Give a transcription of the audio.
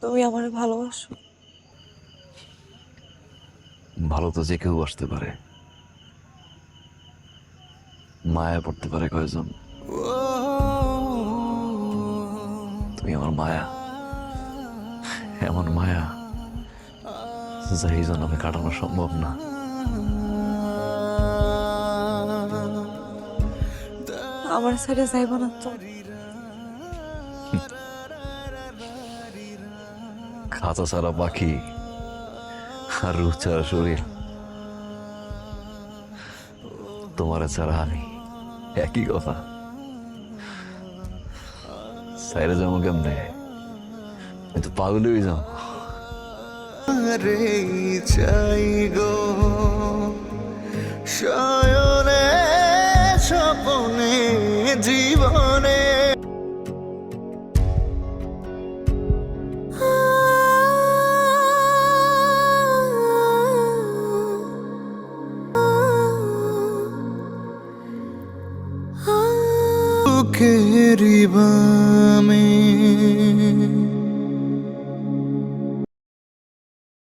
তুমি আমারে ভালোবাসো। ভালো তো যে কেউ আসতে পারে, মায়া পড়তে পারে কয়জন। তুমি আমার মায়া, এমন মায়া যা এই জন্মে কাটানো সম্ভব না। আমার ছেড়ে যাইব না তো? খাঁচা ছাড়া পাখি আর রূপ ছাড়া শরীর, তোমার ছাড়া আমি, একই কথা। সাইরে যাবো কেমনে, আমি তো পাগল হয়ে যাবো। রে চাই গো শয়নে স্বপনে জীবনে বুকের বামে